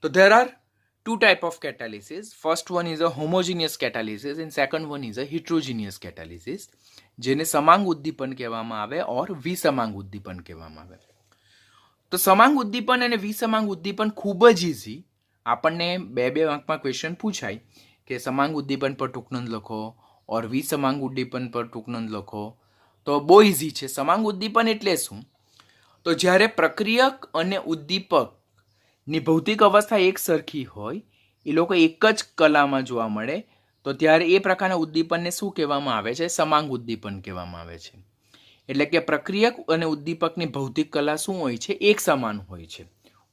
So there are two type of catalysis. First one is a homogeneous catalysis and second one is a heterogeneous catalysis. જેને સમાંગ ઉદ્દીપન કહેવામાં આવે ઓર વિસમાંગ ઉદ્દીપન કહેવામાં આવે. તો સમાંગ ઉદ્દીપન અને વિસમાંગ ઉદ્દીપન ખૂબ જ ઇઝી. આપણને બે અંકમાં ક્વેશ્ચન પૂછાય કે સમાંગ ઉદ્દીપન પર ટૂંકનોંધ લખો ઓર વિસમાંગ ઉદ્દીપન પર ટૂંકનોંધ લખો. તો બહુ ઇઝી છે. સમાંગ ઉદ્દીપન એટલે શું? તો જ્યારે પ્રક્રિયક અને ઉદ્દીપકની ભૌતિક અવસ્થા એક સરખી હોય, એ લોકો એક જ કલામાં જોવા મળે, તો ત્યારે એ પ્રકારના ઉદ્દીપનને શું કહેવામાં આવે છે? સમાંગ ઉદ્દીપન કહેવામાં આવે છે. એટલે કે પ્રક્રિયક અને ઉદ્દીપકની ભૌતિક કલા શું હોય છે? એક સમાન હોય છે.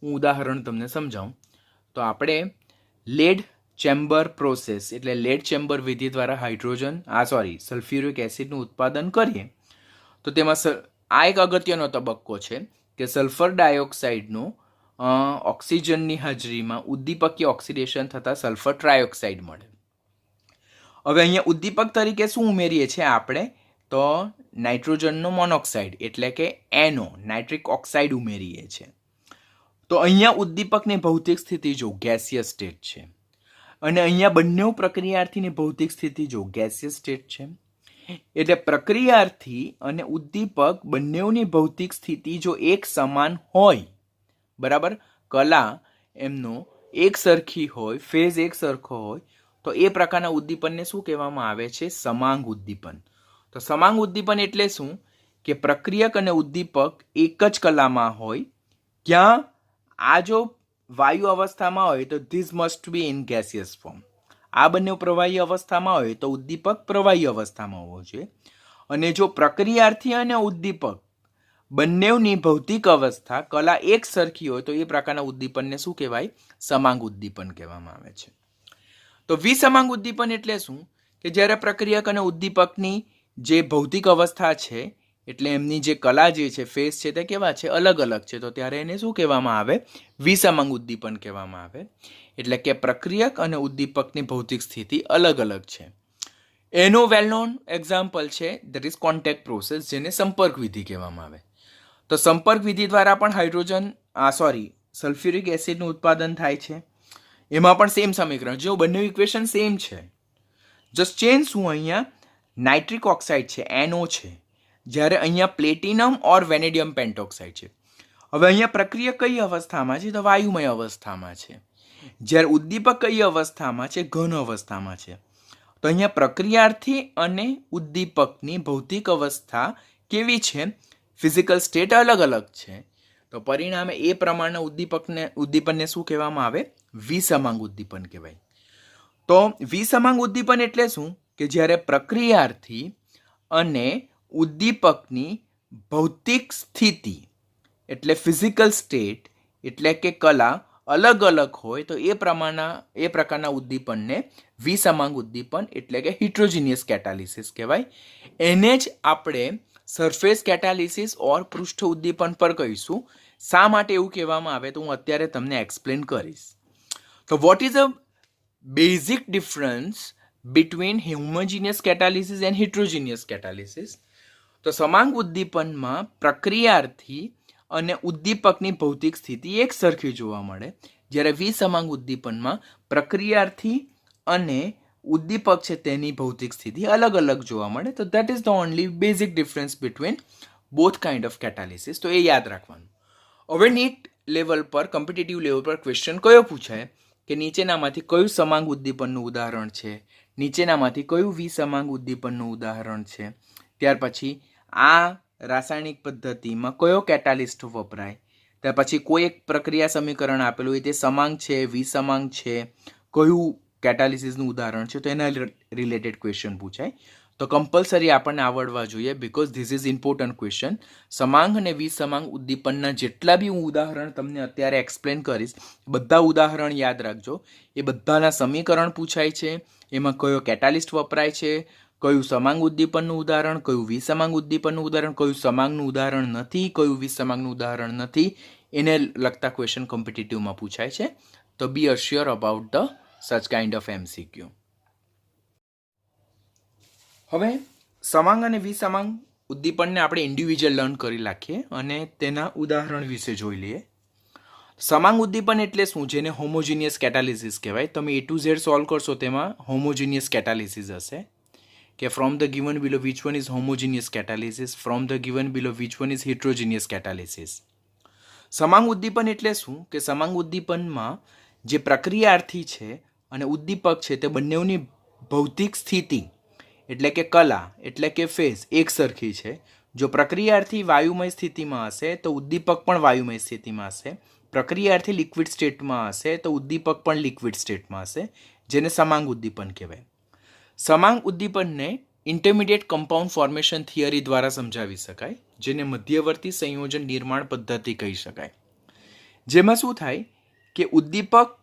હું ઉદાહરણ તમને સમજાવું. તો આપણે લેડ ચેમ્બર પ્રોસેસ એટલે લેડ ચેમ્બર વિધિ દ્વારા સલ્ફ્યુરિક એસિડનું ઉત્પાદન કરીએ તો તેમાં આ એક અગત્યનો તબક્કો છે કે સલ્ફર ડાયોક્સાઇડનું ઓક્સિજનની હાજરીમાં ઉદ્દીપકીય ઓક્સિડેશન થતાં સલ્ફર ટ્રાયોક્સાઇડ મળે. હવે અહીંયા ઉદ્દીપક તરીકે શું ઉમેરીએ છીએ આપણે? તો નાઇટ્રોજનનો મોનોક્સાઇડ એટલે કે NO નાઇટ્રિક ઓક્સાઇડ ઉમેરીએ છીએ. તો અહીંયા ઉદ્દીપકની ભૌતિક સ્થિતિ જો ગેસિયસ સ્ટેટ છે અને અહીંયા બંને પ્રક્રિયાર્થીની ભૌતિક સ્થિતિ જો ગેસિયસ સ્ટેટ છે. એટલે પ્રક્રિયાર્થી અને ઉદ્દીપક બંનેની ભૌતિક સ્થિતિ જો એક સમાન હોય, બરાબર, કલા એમનો એક સરખી હોય, ફેઝ એક સરખો હોય, તો એ પ્રકારના ઉદ્દીપનને શું કહેવામાં આવે છે? સમાંગ ઉદ્દીપન. તો સમાંગ ઉદ્દીપન એટલે શું? કે પ્રક્રિયક અને ઉદ્દીપક એક જ કલામાં હોય. ક્યાં? આ જો વાયુ અવસ્થામાં હોય તો this must be in gaseous form. આ બંને પ્રવાહી અવસ્થામાં હોય તો ઉદ્દીપક પ્રવાહી અવસ્થામાં હોવો જોઈએ. અને જો પ્રક્રિયાર્થી અને ઉદ્દીપક બંનેની ભૌતિક અવસ્થા કલા એક સરખી હોય તો એ પ્રકારના ઉદ્દીપનને શું કહેવાય? સમાંગ ઉદ્દીપન કહેવામાં આવે છે. તો વિસમાંગ ઉદ્દીપન એટલે શું? કે જ્યારે પ્રક્રિયક અને ઉદ્દીપકની જે ભૌતિક અવસ્થા છે એટલે એમની જે કલા જે છે, ફેઝ છે, તે કેવા છે? અલગ અલગ છે. તો ત્યારે એને શું કહેવામાં આવે? વિસમાંગ ઉદ્દીપન કહેવામાં આવે. એટલે કે પ્રક્રિયક અને ઉદ્દીપકની ભૌતિક સ્થિતિ અલગ અલગ છે. એનો વેલ નોન એક્ઝામ્પલ છે દેટ ઇઝ કોન્ટેક્ટ પ્રોસેસ, જેને સંપર્ક વિધિ કહેવામાં આવે. તો સંપર્ક વિધિ દ્વારા પણ સલ્ફ્યુરિક એસિડનું ઉત્પાદન થાય છે. એમાં પણ સેમ સમીકરણ, જો બંને ઇક્વેશન સેમ છે, જસ્ટ ચેન્જ શું? અહીંયા નાઇટ્રિક ઓક્સાઇડ છે, NO છે, જ્યારે અહીંયા પ્લેટિનમ ઓર વેનેડિયમ પેન્ટોક્સાઇડ છે. હવે અહીંયા પ્રક્રિયા કઈ અવસ્થામાં છે? તો વાયુમય અવસ્થામાં છે. જ્યારે ઉદ્દીપક કઈ અવસ્થામાં છે? ઘન અવસ્થામાં છે. તો અહીંયા પ્રક્રિયાર્થી અને ઉદ્દીપકની ભૌતિક અવસ્થા કેવી છે? ફિઝિકલ સ્ટેટ અલગ અલગ છે. તો પરિણામે એ પ્રમાણના ઉદ્દીપનને શું કહેવામાં આવે? વિસમાંગ ઉદ્દીપન કહેવાય. તો વિસમાંગ ઉદ્દીપન એટલે શું? કે જ્યારે પ્રક્રિયાર્થી અને ઉદ્દીપકની ભૌતિક સ્થિતિ એટલે ફિઝિકલ સ્ટેટ એટલે કે કલા અલગ અલગ હોય તો એ પ્રકારના ઉદ્દીપનને વિસમાંગ ઉદ્દીપન એટલે કે હિટ્રોજીનિયસ કેટાલિસિસ કહેવાય. એને જ આપણે સરફેસ કેટાલિસિસ ઓર પૃષ્ઠ ઉદ્દીપન પર કહીશું. શા માટે એવું કહેવામાં આવે તો હું અત્યારે તમને એક્સપ્લેન કરીશ. તો what is a basic difference between homogeneous catalysis and heterogeneous catalysis? તો સમાંગ ઉદ્દીપનમાં પ્રક્રિયાર્થી અને ઉદ્દીપકની ભૌતિક સ્થિતિ એક સરખી જોવા મળે, જ્યારે વિસમાંગ ઉદ્દીપનમાં પ્રક્રિયાર્થી અને ઉદ્દીપક છે તેની ભૌતિક સ્થિતિ અલગ અલગ જોવા મળે. તો that is the only basic difference between both kind of catalysis. તો એ યાદ રાખવાનું. હવે નીટ લેવલ પર, કોમ્પિટિટિવ લેવલ પર ક્વેશ્ચન કયો પૂછાય કે નીચેનામાંથી કયું સમાંગ ઉદ્દીપનનું ઉદાહરણ છે, નીચેનામાંથી કયું વિસમાંગ ઉદ્દીપનનું ઉદાહરણ છે, ત્યાર પછી આ રાસાયણિક પદ્ધતિમાં કયો કેટાલિસ્ટ વપરાય, ત્યાર પછી કોઈ એક પ્રક્રિયા સમીકરણ આપેલું હોય તે સમાંગ છે, વિસમાંગ છે, કયું કેટાલિસિસનું ઉદાહરણ છે, તો એના રિલેટેડ ક્વેશ્ચન પૂછાય. તો કમ્પલસરી આપણને આવડવા જોઈએ, because this is important question. સમાંગ અને વિસમાંગ ઉદ્દીપનના જેટલા બી હું ઉદાહરણ તમને અત્યારે એક્સપ્લેન કરીશ, બધા ઉદાહરણ યાદ રાખજો. એ બધાના સમીકરણ પૂછાય છે, એમાં કયો કેટાલિસ્ટ વપરાય છે, કયું સમાંગ ઉદ્દીપનનું ઉદાહરણ, કયું વિસમાંગ ઉદ્દીપનનું ઉદાહરણ, કયું સમાંગનું ઉદાહરણ નથી, કયું વિસમાંગનું ઉદાહરણ નથી, એને લગતા ક્વેશ્ચન કોમ્પિટિટિવમાં પૂછાય છે. તો be assure about the such kind of MCQ. હવે સમાંગ અને વિસમાંગ ઉદ્દીપનને આપણે ઇન્ડિવિજ્યુઅલ લર્ન કરી નાખીએ અને તેના ઉદાહરણ વિશે જોઈ લઈએ. સમાંગ ઉદ્દીપન એટલે શું, જેને હોમોજીનિયસ કેટાલિસિસ કહેવાય. તમે A to Z સોલ્વ કરશો તેમાં હોમોજીનિયસ કેટાલિસિસ હશે કે from the given below which one is homogeneous catalysis, from the given below which one is heterogeneous catalysis. સમાંગ ઉદ્દીપન એટલે શું કે સમાંગ ઉદ્દીપનમાં જે પ્રક્રિયાર્થી છે અને ઉદ્દીપક છે તે બંનેની ભૌતિક સ્થિતિ એટલે કે કલા એટલે કે ફેઝ એક સરખી છે. જો પ્રક્રિયાર્થી વાયુમય સ્થિતિમાં હશે તો ઉદ્દીપક પણ વાયુમય સ્થિતિમાં હશે. પ્રક્રિયાર્થી લિક્વિડ સ્ટેટમાં હશે તો ઉદ્દીપક પણ લિક્વિડ સ્ટેટમાં હશે, જેને સમાંગ ઉદ્દીપન કહેવાય. સમાંગ ઉદ્દીપનને ઇન્ટરમીડિયેટ કમ્પાઉન્ડ ફોર્મેશન થિયરી દ્વારા સમજાવી શકાય, જેને મધ્યવર્તી સંયોજન નિર્માણ પદ્ધતિ કહી શકાય. જેમાં શું થાય કે ઉદ્દીપક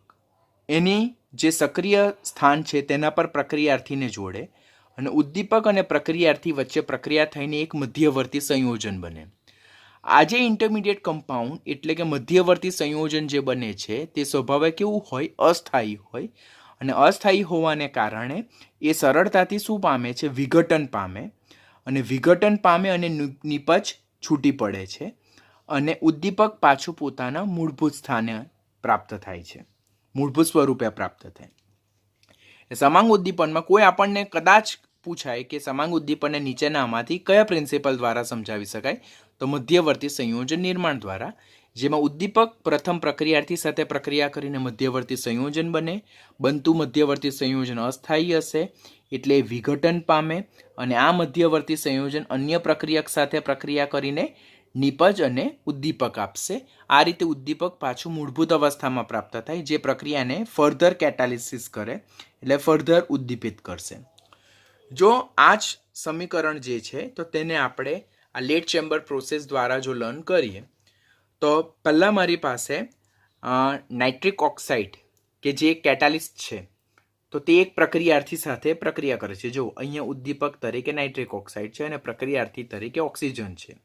એની જે સક્રિય સ્થાન છે તેના પર પ્રક્રિયાર્થીને જોડે અને ઉદ્દીપક અને પ્રક્રિયાર્થી વચ્ચે પ્રક્રિયા થઈને એક મધ્યવર્તી સંયોજન બને. આ જે ઇન્ટરમીડિયેટ કમ્પાઉન્ડ એટલે કે મધ્યવર્તી સંયોજન જે બને છે તે સ્વભાવે કેવું હોય, અસ્થાયી હોય. અને અસ્થાયી હોવાને કારણે એ સરળતાથી શું પામે છે, વિઘટન પામે. અને વિઘટન પામે અને નિપજ છૂટી પડે છે અને ઉદ્દીપક પાછું પોતાના મૂળભૂત સ્થાને પ્રાપ્ત થાય છે, મૂળભૂત સ્વરૂપે પ્રાપ્ત થાય. સમાંગ ઉદ્દીપનમાં કોઈ આપણને કદાચ પૂછાય કે સમાંગ ઉદ્દીપનને નીચેનામાંથી કયા પ્રિન્સિપલ દ્વારા સમજાવી શકાય, તો મધ્યવર્તી સંયોજન નિર્માણ દ્વારા, જેમાં ઉદ્દીપક પ્રથમ પ્રક્રિયાર્થી સાથે પ્રક્રિયા કરીને મધ્યવર્તી સંયોજન બને. બનતું મધ્યવર્તી સંયોજન અસ્થાયી હશે એટલે વિઘટન પામે અને આ મધ્યવર્તી સંયોજન અન્ય પ્રક્રિયક સાથે પ્રક્રિયા કરીને નિપજ અને ઉદ્દીપક આપશે. આ રીતે ઉદ્દીપક પાછું મૂળભૂત અવસ્થામાં પ્રાપ્ત થાય, જે પ્રક્રિયાને ફર્ધર કેટાલિસિસ કરે એટલે ફર્ધર ઉદ્દીપિત કરશે. જો આ જ સમીકરણ જે છે તો તેને આપણે આ લેટ ચેમ્બર પ્રોસેસ દ્વારા જો લર્ન કરીએ તો પહેલાં મારી પાસે નાઇટ્રિક ઓક્સાઇડ કે જે કેટાલિસ્ટ છે તો તે એક પ્રક્રિયાર્થી સાથે પ્રક્રિયા કરે છે. જો અહીંયા ઉદ્દીપક તરીકે નાઇટ્રિક ઓક્સાઇડ છે અને પ્રક્રિયાર્થી તરીકે ઓક્સિજન છે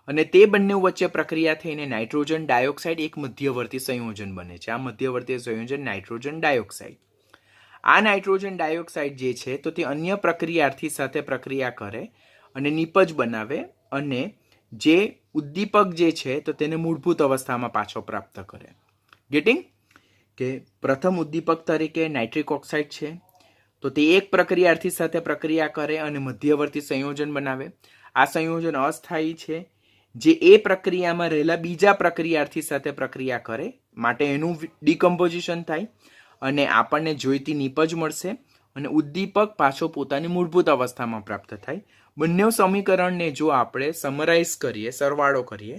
અને તે બંને વચ્ચે પ્રક્રિયા થઈને નાઇટ્રોજન ડાયોક્સાઇડ એક મધ્યવર્તી સંયોજન બને છે. આ મધ્યવર્તી સંયોજન નાઇટ્રોજન ડાયોક્સાઇડ. આ નાઇટ્રોજન ડાયોક્સાઇડ જે છે તો તે અન્ય પ્રક્રિયાર્થી સાથે પ્રક્રિયા કરે અને નિપજ બનાવે અને જે ઉદ્દીપક જે છે તો તેને મૂળભૂત અવસ્થામાં પાછો પ્રાપ્ત કરે. ગેટિંગ? કે પ્રથમ ઉદ્દીપક તરીકે નાઇટ્રિક ઓક્સાઇડ છે તો તે એક પ્રક્રિયાર્થી સાથે પ્રક્રિયા કરે અને મધ્યવર્તી સંયોજન બનાવે. આ સંયોજન અસ્થાયી છે, જે એ પ્રક્રિયામાં રહેલા બીજા પ્રક્રિયાર્થી સાથે પ્રક્રિયા કરે માટે એનું ડિકમ્પોઝિશન થાય અને આપણને જોઈતી નિપજ મળશે અને ઉદ્દીપક પાછો પોતાની મૂળભૂત અવસ્થામાં પ્રાપ્ત થાય. બંને સમીકરણને જો આપણે સમરાઇઝ કરીએ, સરવાળો કરીએ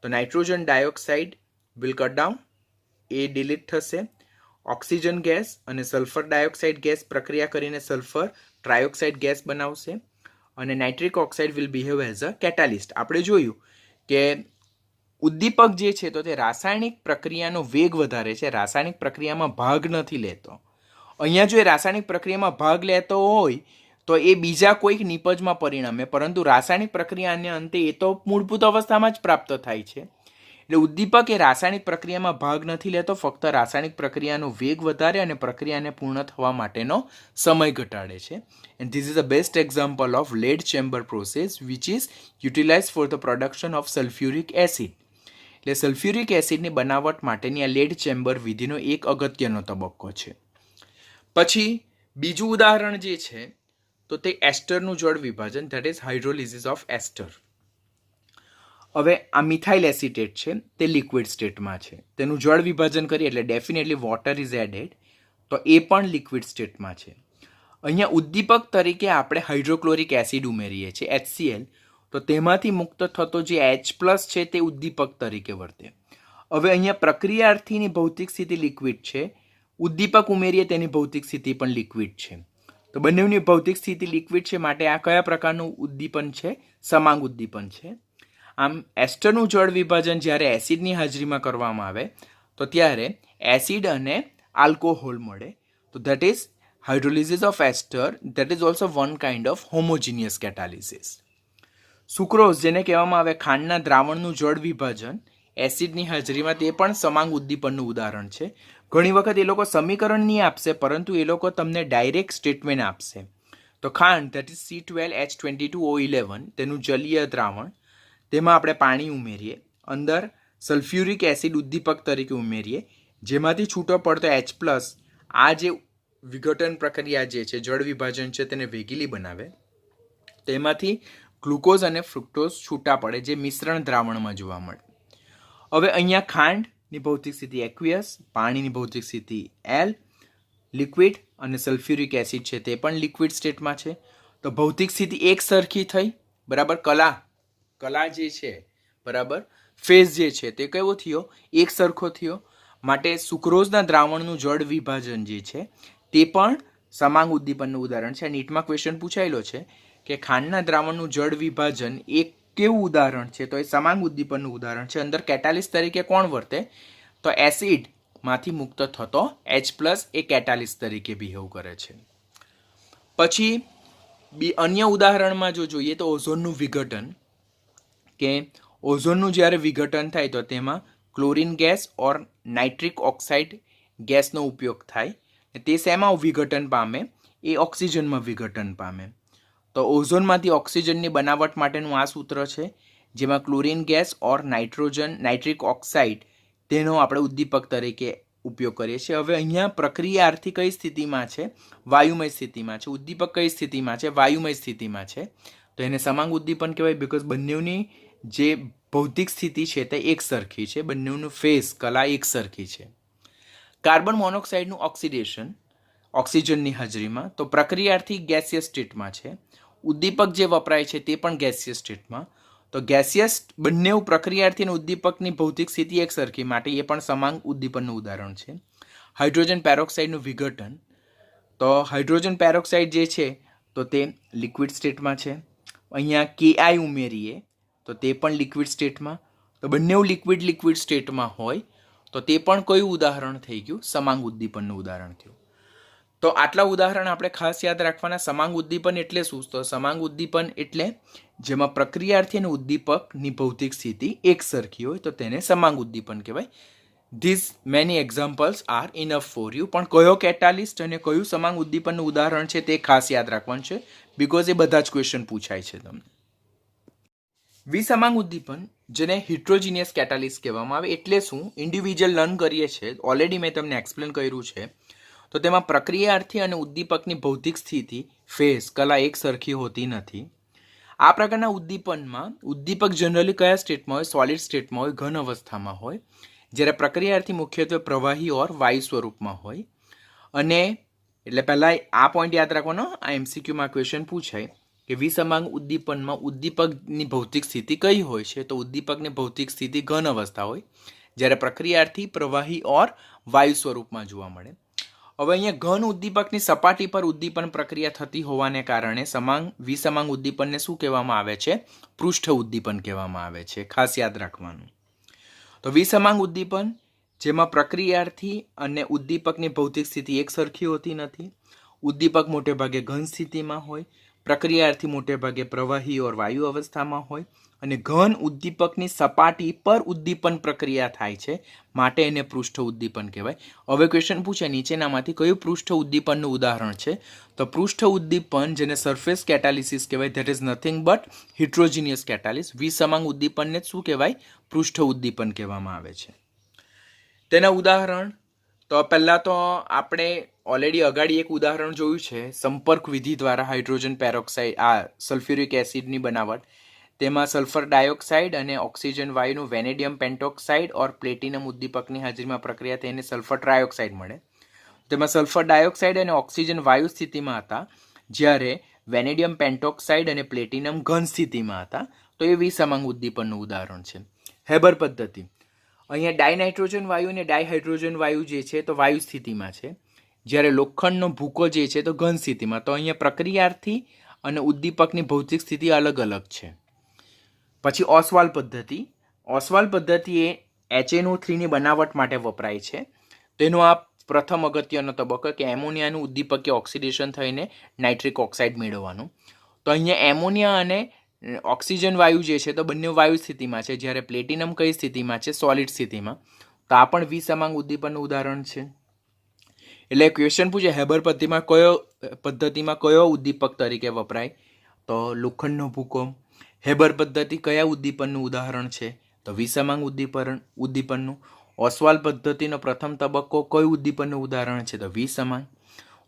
તો nitrogen dioxide will cut down, A delete થશે. ઓક્સિજન ગેસ અને સલ્ફર ડાયોક્સાઇડ ગેસ પ્રક્રિયા કરીને સલ્ફર ટ્રાયોક્સાઇડ ગેસ બનાવશે અને nitric oxide will behave as a catalyst. આપણે જોયું કે ઉદ્દીપક જે છે તો તે રાસાયણિક પ્રક્રિયાનો વેગ વધારે છે, રાસાયણિક પ્રક્રિયામાં ભાગ નથી લેતો. અહીંયા જો એ રાસાયણિક પ્રક્રિયામાં ભાગ લેતો હોય તો એ બીજા કોઈક નિપજમાં પરિણમે, પરંતુ રાસાયણિક પ્રક્રિયાને અંતે એ તો મૂળભૂત અવસ્થામાં જ પ્રાપ્ત થાય છે. એટલે ઉદ્દીપક એ રાસાયણિક પ્રક્રિયામાં ભાગ નથી લેતો, ફક્ત રાસાયણિક પ્રક્રિયાનો વેગ વધારે અને પ્રક્રિયાને પૂર્ણ થવા માટેનો સમય ઘટાડે છે. And this is the best example of lead chamber process which is utilise for the production of sulphuric acid. એટલે સલ્ફ્યુરિક એસિડની બનાવટ માટેની આ લેડ ચેમ્બર વિધિનો એક અગત્યનો તબક્કો છે. પછી બીજું ઉદાહરણ જે છે તો તે એસ્ટરનું જળ વિભાજન, ધેટ ઇઝ હાઇડ્રોલિસિસ ઓફ એસ્ટર. હવે આ મિથાઇલ એસિટેટ છે તે લિક્વિડ સ્ટેટમાં છે, તેનું જળ વિભાજન કરીએ એટલે ડેફિનેટલી વોટર ઇઝ એડેડ, તો એ પણ લિક્વિડ સ્ટેટમાં છે. અહીંયા ઉદ્દીપક તરીકે આપણે હાઇડ્રોક્લોરિક એસિડ ઉમેરીએ છીએ HCl, તો તેમાંથી મુક્ત થતો જે H+ છે તે ઉદ્દીપક તરીકે વર્તે. હવે અહીંયા પ્રક્રિયાર્થીની ભૌતિક સ્થિતિ લિક્વિડ છે, ઉદ્દીપક ઉમેરીએ તેની ભૌતિક સ્થિતિ પણ લિક્વિડ છે. તો બંનેની ભૌતિક સ્થિતિ લિક્વિડ છે માટે આ કયા પ્રકારનું ઉદ્દીપન છે? સમાંગ ઉદ્દીપન છે. આમ એસ્ટરનું જળ વિભાજન જ્યારે એસિડની હાજરીમાં કરવામાં આવે તો ત્યારે એસિડ અને આલ્કોહોલ મળે, તો that is hydrolysis of ester. That is also one kind of homogeneous catalysis. Sucrose જેને કહેવામાં આવે ખાંડના દ્રાવણનું જળ વિભાજન એસિડની હાજરીમાં, તે પણ સમાંગ ઉદ્દીપનનું ઉદાહરણ છે. ઘણી વખત એ લોકો સમીકરણ નહીં આપશે, પરંતુ એ લોકો તમને ડાયરેક્ટ સ્ટેટમેન્ટ આપશે. તો ખાંડ ધેટ ઇઝ C12H22O11 તેનું જલીય દ્રાવણ, તેમાં આપણે પાણી ઉમેરીએ, અંદર સલ્ફ્યુરિક એસિડ ઉદ્દીપક તરીકે ઉમેરીએ, જેમાંથી છૂટો પડતો H+, આ જે વિઘટન પ્રક્રિયા જે છે, જળ વિભાજન છે, તેને વેગીલી બનાવે, તેમાંથી ગ્લુકોઝ અને ફ્રુક્ટોઝ છૂટા પડે, જે મિશ્રણ દ્રાવણમાં જોવા મળે. હવે અહીંયા ખાંડની ભૌતિક સ્થિતિ એક્વિયસ, પાણીની ભૌતિક સ્થિતિ L, લિક્વિડ, અને સલ્ફ્યુરિક એસિડ છે તે પણ લિક્વિડ સ્ટેટમાં છે. તો ભૌતિક સ્થિતિ એક સરખી થઈ, બરાબર. કલા જે છે, બરાબર, ફેઝ જે છે તે કેવો થયો? એક સરખો થયો. માટે સુક્રોઝના દ્રાવણનું જળ વિભાજન જે છે તે પણ સમાંગ ઉદ્દીપનનું ઉદાહરણ છે. નીટમાં ક્વેશ્ચન પૂછાયેલો છે કે ખાંડના દ્રાવણનું જળ વિભાજન એક કેવું ઉદાહરણ છે? તો એ સમાંગ ઉદ્દીપનનું ઉદાહરણ છે. અંદર કેટાલિસ્ટ તરીકે કોણ વર્તે? તો એસિડ માંથી મુક્ત થતો H+ એ કેટાલિસ્ટ તરીકે બિહેવ કરે છે. પછી અન્ય ઉદાહરણમાં જો જોઈએ તો ઓઝોનનું વિઘટન, કે ઓઝોનનું જ્યારે વિઘટન થાય તો તેમાં ક્લોરીન ગેસ ઓર નાઇટ્રિક ઓક્સાઇડ ગેસનો ઉપયોગ થાય. તે શેમાં વિઘટન પામે? એ ઓક્સિજનમાં વિઘટન પામે. તો ઓઝોનમાંથી ઓક્સિજનની બનાવટ માટેનું આ સૂત્ર છે, જેમાં ક્લોરીન ગેસ ઓર નાઇટ્રિક ઓક્સાઇડ તેનો આપણે ઉદ્દીપક તરીકે ઉપયોગ કરીએ છીએ. હવે અહીંયા પ્રક્રિયા અર્થી કઈ સ્થિતિમાં છે? વાયુમય સ્થિતિમાં છે. ઉદ્દીપક કઈ સ્થિતિમાં છે? વાયુમય સ્થિતિમાં છે. તો એને સમાંગ ઉદ્દીપન કહેવાય, બીકોઝ બંનેની જે ભૌતિક સ્થિતિ છે તે એક સરખી છે, બંનેનું ફેઝ, કલા એક સરખી છે. કાર્બન મોનોક્સાઇડનું ઓક્સિડેશન ઓક્સિજનની હાજરીમાં, તો પ્રક્રિયાર્થી ગેસિયસ સ્ટેટમાં છે. ઉદ્દીપક જે વપરાય છે તે પણ ગેસિયસ સ્ટેટમાં. તો ગેસિયસ બંને પ્રક્રિયાર્થી અને ઉદ્દીપકની ભૌતિક સ્થિતિ એક સરખી, માટે એ પણ સમાંગ ઉદ્દીપનનું ઉદાહરણ છે. હાઇડ્રોજન પેરોક્સાઇડનું વિઘટન, તો હાઇડ્રોજન પેરોક્સાઇડ જે છે તો તે લિક્વિડ સ્ટેટમાં છે. અહીંયા Ki ઉમેરીએ તો તે પણ લિક્વિડ સ્ટેટમાં. તો બંને લિક્વિડ સ્ટેટમાં હોય તો તે પણ કયું ઉદાહરણ થઈ ગયું? સમાંગ ઉદ્દીપનનું ઉદાહરણ થયું. તો આટલા ઉદાહરણ આપણે ખાસ યાદ રાખવાના. સમાંગ ઉદ્દીપન એટલે શું? તો સમાંગ ઉદ્દીપન એટલે જેમાં પ્રક્રિયાર્થી અને ઉદ્દીપકની ભૌતિક સ્થિતિ એક સરખી હોય તો તેને સમાંગ ઉદ્દીપન કહેવાય. This many examples are enough for you. પણ કયો કેટાલિસ્ટ અને કયું સમાંગ ઉદ્દીપનનું ઉદાહરણ છે તે ખાસ યાદ રાખવાનું છે, બીકોઝ એ બધા જ ક્વેશ્ચન પૂછાય છે તમને. વિસમાંગ ઉદ્દીપન, જેને હિટ્રોજીનિયસ કેટાલિસ્ટ કહેવામાં આવે, એટલે શું? ઇન્ડિવિજ્યુઅલ લર્ન કરીએ છીએ, ઓલરેડી મેં તમને એક્સપ્લેન કર્યું છે. તો તેમાં પ્રક્રિયાર્થી અને ઉદ્દીપકની ભૌતિક સ્થિતિ, ફેઝ, કલા એક સરખી હોતી નથી. આ પ્રકારના ઉદ્દીપનમાં ઉદ્દીપક જનરલી કયા સ્ટેટમાં હોય? સોલિડ સ્ટેટમાં હોય, ઘન અવસ્થામાં હોય. જ્યારે પ્રક્રિયાર્થી મુખ્યત્વે પ્રવાહી ઓર વાયુ સ્વરૂપમાં હોય. અને એટલે પહેલાં આ પોઈન્ટ યાદ રાખવાનો, આ MCQમાં ક્વેશ્ચન પૂછાય કે વિસમાંગ ઉદ્દીપનમાં ઉદ્દીપકની ભૌતિક સ્થિતિ કઈ હોય છે? તો ઉદ્દીપકની ભૌતિક સ્થિતિ ઘન અવસ્થા હોય, જ્યારે પ્રક્રિયાર્થી પ્રવાહી ઓર વાયુ સ્વરૂપમાં જોવા મળે. હવે અહીંયા ઘન ઉદ્દીપકની સપાટી પર ઉદ્દીપન પ્રક્રિયા થતી હોવાને કારણે વિસમાંગ ઉદ્દીપનને શું કહેવામાં આવે છે? પૃષ્ઠ ઉદ્દીપન કહેવામાં આવે છે. ખાસ યાદ રાખવાનું. તો વિસમાંગ ઉદ્દીપન, જેમાં પ્રક્રિયાર્થી અને ઉદ્દીપકની ભૌતિક સ્થિતિ એક સરખી હોતી નથી. ઉદ્દીપક મોટે ભાગે ઘન સ્થિતિમાં હોય, પ્રક્રિયાર્થી મોટે ભાગે પ્રવાહી ઓર વાયુ અવસ્થામાં હોય, અને ઘન ઉદ્દીપકની સપાટી પર ઉદ્દીપન પ્રક્રિયા થાય છે, માટે એને પૃષ્ઠ ઉદ્દીપન કહેવાય. હવે ક્વેશ્ચન પૂછે નીચેનામાંથી કયું પૃષ્ઠ ઉદ્દીપનનું ઉદાહરણ છે? તો પૃષ્ઠ ઉદ્દીપન, જેને સરફેસ કેટાલિસિસ કહેવાય, ધેટ ઇઝ નથિંગ બટ હિટ્રોજીનિયસ કેટાલિસિસ. વિસમાંગ ઉદ્દીપનને શું કહેવાય? પૃષ્ઠ ઉદ્દીપન કહેવામાં આવે છે. તેના ઉદાહરણ, તો પહેલાં તો આપણે ઓલરેડી અગાડી એક ઉદાહરણ જોયું છે, સંપર્ક વિધિ દ્વારા હાઇડ્રોજન પેરોક્સાઇડ, આ સલ્ફ્યુરિક એસિડની બનાવટ. તેમાં સલ્ફર ડાયોક્સાઇડ અને ઓક્સિજન વાયુનું વેનેડિયમ પેન્ટોક્સાઇડ ઓર પ્લેટિનમ ઉદ્દીપકની હાજરીમાં પ્રક્રિયા થઈને સલ્ફર ટ્રાયોક્સાઇડ મળે. તેમાં સલ્ફર ડાયોક્સાઇડ અને ઓક્સિજન વાયુ સ્થિતિમાં હતા, જ્યારે વેનેડિયમ પેન્ટોક્સાઇડ અને પ્લેટિનમ ઘન સ્થિતિમાં હતા. તો એ વિસમાંગ ઉદ્દીપનનું ઉદાહરણ છે. હેબર પદ્ધતિ, અહીંયા ડાયનાઇટ્રોજન વાયુ અને ડાયહાઇડ્રોજન વાયુ જે છે તો વાયુ સ્થિતિમાં છે, જ્યારે લોખંડનો ભૂકો જે છે તો ઘન સ્થિતિમાં. તો અહીંયા પ્રક્રિયાર્થી અને ઉદ્દીપકની ભૌતિક સ્થિતિ અલગ અલગ છે. પછી ઓસ્વાલ્ડ પદ્ધતિ. ઓસ્વાલ્ડ પદ્ધતિ એ HNO3ની બનાવટ માટે વપરાય છે. તેનો આ પ્રથમ અગત્યનો તબક્કો કે એમોનિયાનું ઉદ્દીપકે ઓક્સિડેશન થઈને નાઇટ્રિક ઓક્સાઇડ મેળવવાનું. તો અહીંયા એમોનિયા અને ઓક્સિજન વાયુ જે છે તો બંને વાયુ સ્થિતિમાં છે, જ્યારે પ્લેટિનમ કઈ સ્થિતિમાં છે? સોલિડ સ્થિતિમાં. તો આ પણ વિસમાંગ ઉદ્દીપનનું ઉદાહરણ છે. એટલે ક્વેશ્ચન પૂછે હેબર પદ્ધતિમાં કયો ઉદ્દીપક તરીકે વપરાય? તો લોખંડનો ભૂકો. હેબર પદ્ધતિ કયા ઉદ્દીપનનું ઉદાહરણ છે? તો વિસમાંગ ઉદ્દીપનનું. ઓસ્વાલ પદ્ધતિનો પ્રથમ તબક્કો કયું ઉદ્દીપનનું ઉદાહરણ છે? તો વિસમાંગ.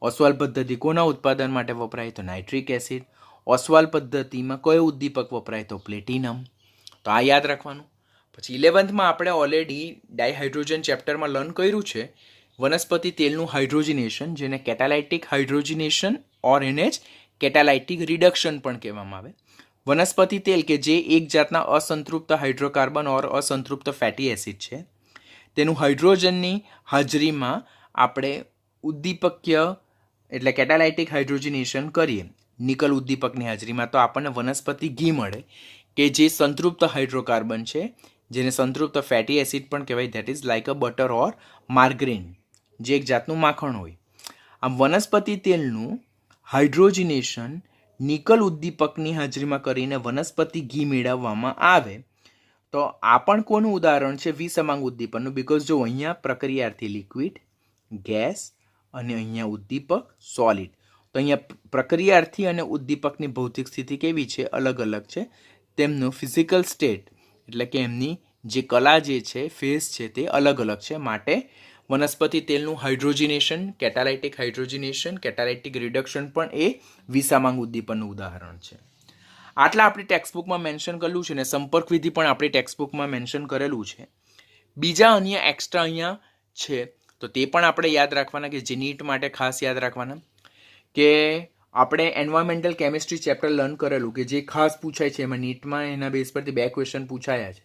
ઓસ્વાલ પદ્ધતિ કોના ઉત્પાદન માટે વપરાય? તો નાઇટ્રિક એસિડ. ઓસ્વાલ પદ્ધતિમાં કયો ઉદ્દીપક વપરાય? તો પ્લેટિનમ. તો આ યાદ રાખવાનું. પછી 11th આપણે ઓલરેડી ડાયહાઇડ્રોજન ચેપ્ટરમાં લર્ન કર્યું છે વનસ્પતિ તેલનું હાઇડ્રોજિનેશન, જેને કેટાલાઇટિક હાઇડ્રોજિનેશન ઓર એને જ કેટાલાઇટિક રિડક્શન પણ કહેવામાં આવે. વનસ્પતિ તેલ કે જે એક જાતના અસંતૃપ્ત હાઇડ્રોકાર્બન ઓર અસંતૃપ્ત ફેટી એસિડ છે, તેનું હાઇડ્રોજનની હાજરીમાં આપણે ઉદ્દીપકીય એટલે કેટાલાઇટિક હાઇડ્રોજિનેશન કરીએ નિકલ ઉદ્દીપકની હાજરીમાં, તો આપણને વનસ્પતિ ઘી મળે કે જે સંતૃપ્ત હાઇડ્રોકાર્બન છે, જેને સંતૃપ્ત ફેટી એસિડ પણ કહેવાય. That is like a butter or margarine, જે એક જાતનું માખણ હોય. આમ વનસ્પતિ તેલનું હાઇડ્રોજિનેશન નિકલ ઉદ્દીપકની હાજરીમાં કરીને વનસ્પતિ ઘી મેળવવામાં આવે તો આ પણ કોનું ઉદાહરણ છે? વિસમાંગ ઉદ્દીપનનું. બિકોઝ જો અહીંયા પ્રક્રિયાર્થી લિક્વિડ, ગેસ અને અહીંયા ઉદ્દીપક સોલિડ. તો અહીંયા પ્રક્રિયાર્થી અને ઉદ્દીપકની ભૌતિક સ્થિતિ કેવી છે? અલગ અલગ છે. તેમનું ફિઝિકલ સ્ટેટ એટલે કે એમની જે કલા જે છે, ફેઝ છે, તે અલગ અલગ છે. માટે વનસ્પતિ તેલનું હાઇડ્રોજિનેશન, કેટાલાઇટિક હાઇડ્રોજિનેશન, કેટાલાઇટિક રિડક્શન પણ એ વિસમાંગ ઉદ્દીપનનું ઉદાહરણ છે. આટલા આપણી ટેક્સ્ટબુકમાં મેન્શન કરેલું છે ને સંપર્ક વિધિ પણ આપણી ટેક્સ્ટબુકમાં મેન્શન કરેલું છે. બીજા અન્ય એક્સ્ટ્રા અહીંયા છે તો તે પણ આપણે યાદ રાખવાના, કે જે નીટ માટે ખાસ યાદ રાખવાના. કે આપણે એન્વાયરમેન્ટલ કેમિસ્ટ્રી ચેપ્ટર લર્ન કરેલું કે જે ખાસ પૂછાય છે, એમાં નીટમાં એના બેઝ પરથી 2 ક્વેશ્ચન પૂછાયા છે.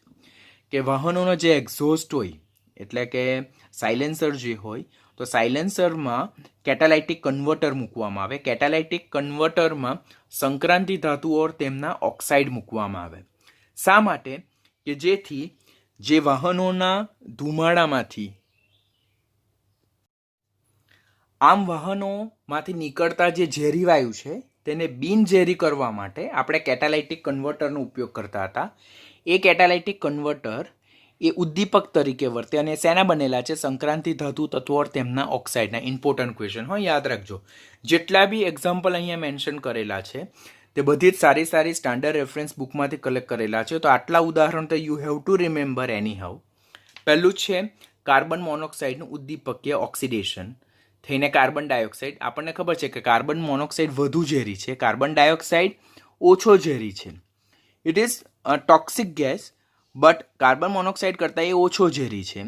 કે વાહનોનો જે એક્ઝોસ્ટ હોય એટલે કે સાયલેન્સર જે હોય, તો સાયલેન્સરમાં કેટાલાઇટિક કન્વર્ટર મૂકવામાં આવે. કેટાલાઇટિક કન્વર્ટરમાં સંક્રાંતિ ધાતુ ઓર તેમના ઓક્સાઇડ મૂકવામાં આવે. શા માટે? કે જેથી જે વાહનોના ધુમાડામાંથી વાહનોમાંથી નીકળતા જે ઝેરી વાયુ છે તેને બિનઝેરી કરવા માટે આપણે કેટાલાઇટિક કન્વર્ટરનો ઉપયોગ કરતા હતા. એ કેટાલાઇટિક કન્વર્ટર એ ઉદ્દીપક તરીકે વર્તે અને શેના બનેલા છે? સંક્રાંતિ ધાતુ તત્વો ઓર તેમના ઓક્સાઇડના. ઇમ્પોર્ટન્ટ ક્વેશ્ચન હોય, યાદ રાખજો. જેટલા બી એક્ઝામ્પલ અહીંયા મેન્શન કરેલા છે તે બધી જ સારી સારી સ્ટાન્ડર્ડ રેફરન્સ બુકમાંથી કલેક્ટ કરેલા છે. તો આટલા ઉદાહરણ તો you have to remember any how. પહેલું છે કાર્બન મોનોક્સાઇડનું ઉદ્દીપકીય ઓક્સિડેશન થઈને કાર્બન ડાયોક્સાઇડ. આપણને ખબર છે કે કાર્બન મોનોક્સાઇડ વધુ ઝેરી છે, કાર્બન ડાયોક્સાઇડ ઓછો ઝેરી છે. It is toxic gas, but carbon monoxide કરતાં એ ઓછો ઝેરી છે.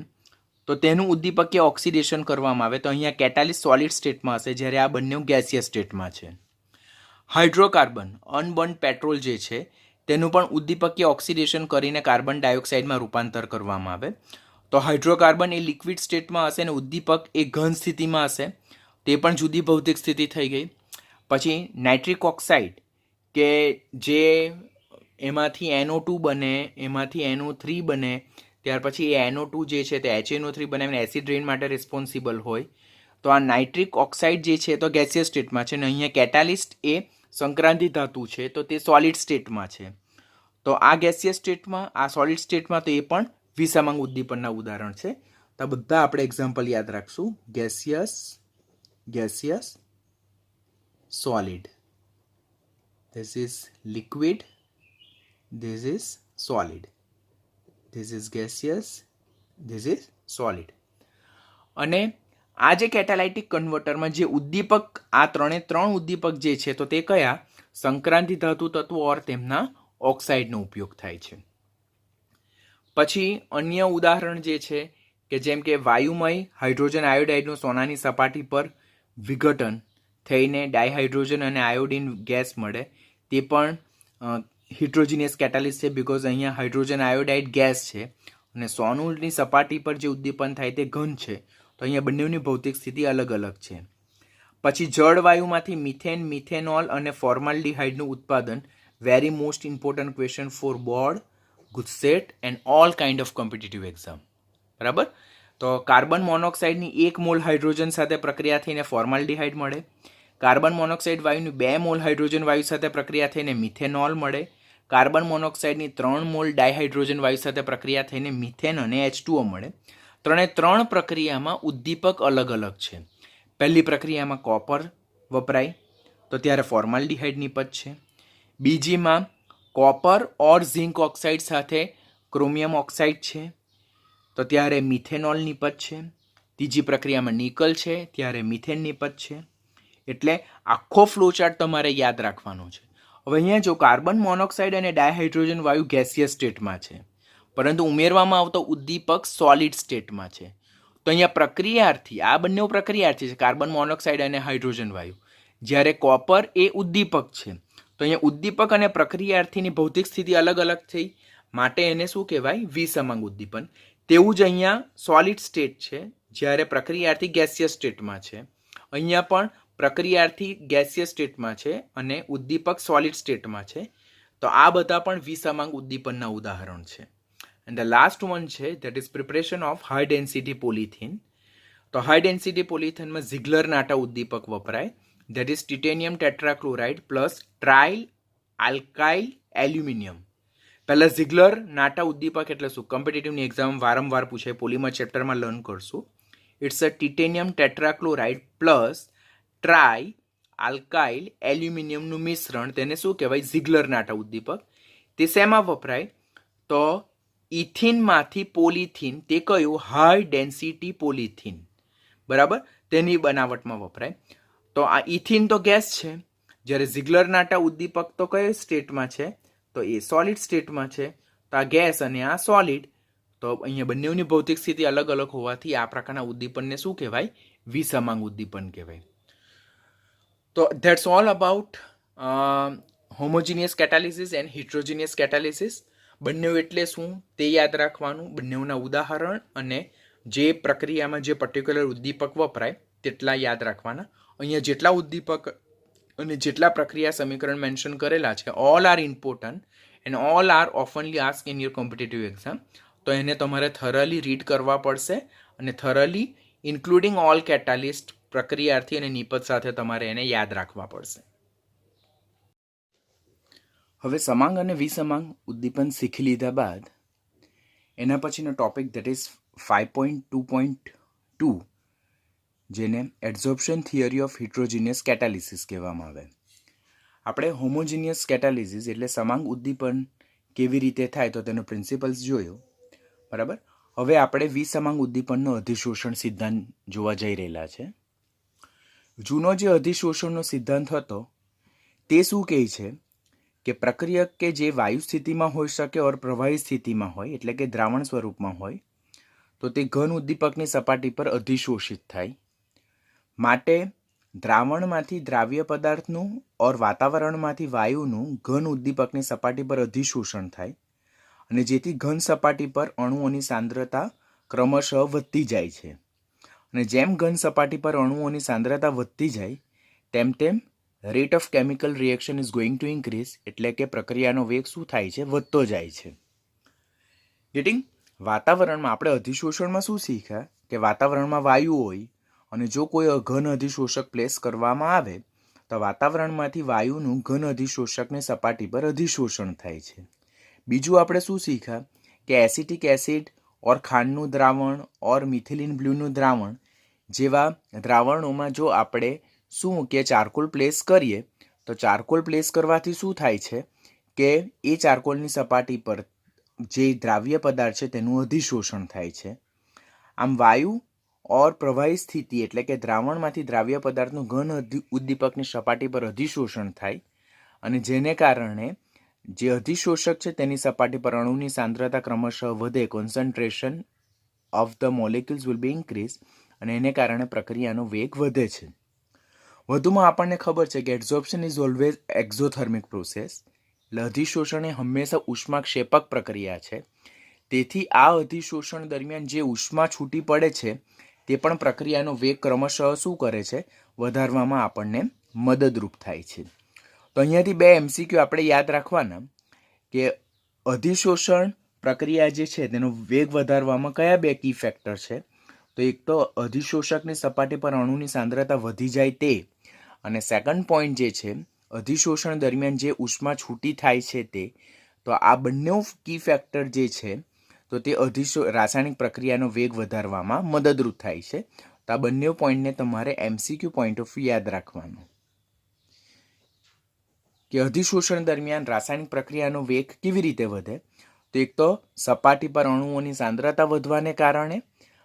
તો તેનું ઉદ્દીપકીય ઓક્સિડેશન કરવામાં આવે તો અહીંયા કેટાલિસ્ટ સોલિડ સ્ટેટમાં હશે, જ્યારે આ બંને ગેસિયસ સ્ટેટમાં છે. હાઇડ્રોકાર્બન અનબર્ન્ડ પેટ્રોલ જે છે તેનું પણ ઉદ્દીપકીય ઓક્સિડેશન કરીને કાર્બન ડાયોક્સાઇડમાં રૂપાંતર કરવામાં આવે. તો હાઇડ્રોકાર્બન એ લિક્વિડ સ્ટેટમાં હશે અને ઉદ્દીપક એ ઘન સ્થિતિમાં હશે. તે પણ જુદી ભૌતિક સ્થિતિ થઈ ગઈ. પછી નાઇટ્રિક ઓક્સાઇડ કે જે એમાંથી NO2 બને, એમાંથી NO3 બને, ત્યાર પછી એ NO2 જે છે તે HNO3 બનાવીને એસિડ રેઇન માટે રિસ્પોન્સિબલ હોય. તો આ નાઇટ્રિક ઓક્સાઇડ જે છે તો ગેસિયસ સ્ટેટમાં છે અને અહીંયા કેટાલિસ્ટ એ સંક્રાંતિ ધાતુ છે તો તે સોલિડ સ્ટેટમાં છે. તો આ ગેસિયસ સ્ટેટમાં, આ સોલિડ સ્ટેટમાં, તો એ પણ વિસમાંગ ઉદ્દીપનના ઉદાહરણ છે. તો બધા આપણે એક્ઝામ્પલ યાદ રાખશું. Gaseous, solid. This is liquid, this is solid, this is gaseous, this is solid. અને આ જે કેટાલાઇટિક કન્વર્ટરમાં જે ઉદ્દીપક, આ ત્રણ ઉદ્દીપક જે છે તો તે કયા? સંક્રાંતિ ધાતુ તત્વો ઓર તેમના ઓક્સાઇડનો ઉપયોગ થાય છે. પછી અન્ય ઉદાહરણ જે છે કે જેમ કે વાયુમય હાઇડ્રોજન આયોડાઇડનું સોનાની સપાટી પર વિઘટન થઈને ડાયહાઇડ્રોજન અને આયોડિન ગેસ મળે, તે પણ હિટ્રોજીનિયસ કેટાલિસ્ટ છે. બિકોઝ અહીંયા હાઇડ્રોજન આયોડાઇડ ગેસ છે અને સોનુની સપાટી પર જે ઉદ્દીપન થાય તે ઘન છે. તો અહીંયા બંનેની ભૌતિક સ્થિતિ અલગ અલગ છે. પછી જળવાયુમાંથી મિથેન, મિથેનોલ અને ફોર્માલ્ડિહાઇડનું ઉત્પાદન. Very most important question for board, GUJCET and all kind of competitive exam. બરાબર. તો કાર્બન મોનોક્સાઇડની 1 મોલ હાઇડ્રોજન સાથે પ્રક્રિયા થઈને ફોર્માલ્ડિહાઇડ મળે. કાર્બન મોનોક્સાઇડ વાયુની 2 મોલ હાઇડ્રોજન વાયુ સાથે પ્રક્રિયા થઈને મિથેનોલ મળે. કાર્બન મોનોક્સાઇડની 3 મોલ ડાયહાઇડ્રોજન વાયુ સાથે પ્રક્રિયા થઈને મિથેન અને H2O મળે. ત્રણ પ્રક્રિયામાં ઉદ્દીપક અલગ અલગ છે. પહેલી પ્રક્રિયામાં કોપર વપરાય તો ત્યારે ફોર્માલ્ડિહાઇડ નિપજ છે. બીજીમાં કોપર ઓર ઝિંક ઓક્સાઇડ સાથે ક્રોમિયમ ઓક્સાઇડ છે તો ત્યારે મિથેનોલ નીપજશે. ત્રીજી પ્રક્રિયામાં નિકલ છે ત્યારે મિથેન નીપજશે. એટલે આખો ફ્લોચાર્ટ તમારે યાદ રાખવાનો છે. હવે અહીંયા જો કાર્બન મોનોક્સાઇડ અને ડાયહાઇડ્રોજન વાયુ ગેસિયસ સ્ટેટમાં છે, પરંતુ ઉમેરવામાં આવતો ઉદ્દીપક સોલિડ સ્ટેટમાં છે. તો અહીંયા પ્રક્રિયાર્થી, આ બંને પ્રક્રિયાર્થી છે, કાર્બન મોનોક્સાઇડ અને હાઇડ્રોજન વાયુ. જ્યારે કોપર એ ઉદ્દીપક છે, તો અહીંયા ઉદ્દીપક અને પ્રક્રિયાર્થીની ભૌતિક સ્થિતિ અલગ અલગ થઈ, માટે એને શું કહેવાય? વિસમાંગ ઉદ્દીપન. તેવું જ અહીંયા સોલિડ સ્ટેટ છે, જ્યારે પ્રક્રિયાર્થી ગેસિયસ સ્ટેટમાં છે. અહીંયા પણ પ્રક્રિયાર્થી ગેસિયસ સ્ટેટમાં છે અને ઉદ્દીપક સોલિડ સ્ટેટમાં છે. તો આ બધા પણ વિસમાંગ ઉદ્દીપનના ઉદાહરણ છે. એન્ડ ધ લાસ્ટ વન છે that is preparation of high density polythene. તો હાઈ ડેન્સિટી પોલિથીનમાં ઝિગ્લર નાટા ઉદ્દીપક વપરાય, that is titanium tetrachloride plus trialkyl aluminium. પહેલાં ઝિગ્લર નાટા ઉદ્દીપક એટલે શું? કોમ્પિટિટિવની એક્ઝામ વારંવાર પૂછાય, પોલિમર ચેપ્ટરમાં લર્ન કરશું. It's a titanium tetrachloride plus trialkyl એલ્યુમિનિયમનું મિશ્રણ, તેને શું કહેવાય? ઝિગ્લર નાટા ઉદ્દીપક. તે શેમાં વપરાય? તો ઇથિનમાંથી પોલિથીન, તે કયું? હાઈ ડેન્સિટી પોલિથીન, બરાબર, તેની બનાવટમાં વપરાય. તો આ ઇથિન તો ગેસ છે, જ્યારે ઝિગ્લર નાટા ઉદ્દીપક તો કઈ સ્ટેટમાં છે? તો એ સોલિડ સ્ટેટમાં છે. તો આ ગેસ અને આ સોલિડ, તો અહીંયા બંનેની ભૌતિક સ્થિતિ અલગ અલગ હોવાથી આ પ્રકારના ઉદ્દીપનને શું કહેવાય? વિસમાંગ ઉદ્દીપન કહેવાય. તો that's all about homogeneous catalysis and heterogeneous catalysis. બંને એટલે શું તે યાદ રાખવાનું, બંનેના ઉદાહરણ અને જે પ્રક્રિયામાં જે પર્ટિક્યુલર ઉદ્દીપક વપરાય તેટલા યાદ રાખવાના. અહીંયા જેટલા ઉદ્દીપક અને જેટલા પ્રક્રિયા સમીકરણ મેન્શન કરેલા છે, all are important and all are oftenly ask in your competitive exam. તો એને તમારે થરલી રીડ કરવા પડશે અને થરલી ઇન્ક્લુડિંગ ઓલ કેટાલિસ્ટ, પ્રક્રિયાર્થી અને નિપજ સાથે તમારે એને યાદ રાખવા પડશે. હવે સમાંગ અને વિસમાંગ ઉદ્દીપન શીખી લીધા બાદ એના પછીનો ટોપિક ધેટ ઇઝ 5.2.2, જેને એડઝોર્પ્શન થિયરી ઓફ હિટ્રોજીનિયસ કેટાલિસિસ કહેવામાં આવે. આપણે હોમોજીનિયસ કેટાલિસિસ એટલે સમાંગ ઉદ્દીપન કેવી રીતે થાય તો તેનો પ્રિન્સિપલ્સ જોયો, બરાબર. હવે આપણે વિસમાંગ ઉદ્દીપનનો અધિશોષણ સિદ્ધાંત જોવા જઈ રહેલા છે. જૂનો જે અધિશોષણનો સિદ્ધાંત હતો તે શું કહે છે કે પ્રક્રિયક કે જે વાયુ સ્થિતિમાં હોઈ શકે ઓર પ્રવાહી સ્થિતિમાં હોય, એટલે કે દ્રાવણ સ્વરૂપમાં હોય, તો તે ઘન ઉદ્દીપકની સપાટી પર અધિશોષિત થાય. માટે દ્રાવણમાંથી દ્રાવ્ય પદાર્થનું ઓર વાતાવરણમાંથી વાયુનું ઘન ઉદ્દીપકની સપાટી પર અધિશોષણ થાય અને જેથી ઘન સપાટી પર અણુઓની સાંદ્રતા ક્રમશઃ વધતી જાય છે. અને જેમ ઘન સપાટી પર અણુઓની સાંદ્રતા વધતી જાય તેમ તેમ rate of chemical reaction is going to increase, એટલે કે પ્રક્રિયાનો વેગ શું થાય છે? વધતો જાય છે. ગેટિંગ? વાતાવરણમાં આપણે અધિશોષણમાં શું શીખ્યા કે વાતાવરણમાં વાયુ હોય અને જો કોઈ ઘન અધિશોષક પ્લેસ કરવામાં આવે તો વાતાવરણમાંથી વાયુનું ઘન અધિશોષકની સપાટી પર અધિશોષણ થાય છે. બીજું આપણે શું શીખ્યા કે એસિટિક એસિડ ઓર ખાંડનું દ્રાવણ ઓર મિથિલિન બ્લુનું દ્રાવણ જેવા દ્રાવણોમાં જો આપણે શું કે ચારકોલ પ્લેસ કરીએ તો ચારકોલ પ્લેસ કરવાથી શું થાય છે કે એ ચારકોલની સપાટી પર જે દ્રાવ્ય પદાર્થ છે તેનું અધિશોષણ થાય છે. આમ વાયુ ઓર પ્રવાહી સ્થિતિ એટલે કે દ્રાવણમાંથી દ્રાવ્ય પદાર્થનું ઘન ઉદ્દીપકની સપાટી પર અધિશોષણ થાય અને જેને કારણે જે અધિશોષક છે તેની સપાટી પર અણુની સાંદ્રતા ક્રમશઃ વધે, concentration of the molecules will be increase, અને એને કારણે પ્રક્રિયાનો વેગ વધે છે. વધુમાં આપણને ખબર છે કે એડઝોર્પ્શન ઇઝ ઓલવેઝ એક્ઝોથર્મિક પ્રોસેસ, એટલે અધિશોષણ એ હંમેશા ઉષ્માક્ષેપક પ્રક્રિયા છે. તેથી આ અધિશોષણ દરમિયાન જે ઉષ્મા છૂટી પડે છે તે પણ પ્રક્રિયાનો વેગ ક્રમશઃ શું કરે છે? વધારવામાં આપણને મદદરૂપ થાય છે. તો અહીંયાથી 2 MCQ આપણે યાદ રાખવાના કે અધિશોષણ પ્રક્રિયા જે છે તેનો વેગ વધારવામાં કયા 2 કી ફેક્ટર છે? તો એક તો અધિશોષકની સપાટી પર અણુની સાંદ્રતા વધી જાય તે, અને સેકન્ડ પોઈન્ટ જે છે અધિશોષણ દરમિયાન જે ઉષ્મા છૂટી થાય છે તે. તો આ બંને કી ફેક્ટર જે છે તો તે રાસાયણિક પ્રક્રિયાનો વેગ વધારવામાં મદદરૂપ થાય છે. તો આ બંને પોઈન્ટને તમારે MCQ પોઈન્ટ ઓફ વ્યૂ યાદ રાખવાનું કે અધિશોષણ દરમિયાન રાસાયણિક પ્રક્રિયાનો વેગ કેવી રીતે વધે. તો એક તો સપાટી પર અણુઓની સાંદ્રતા વધવાને કારણે,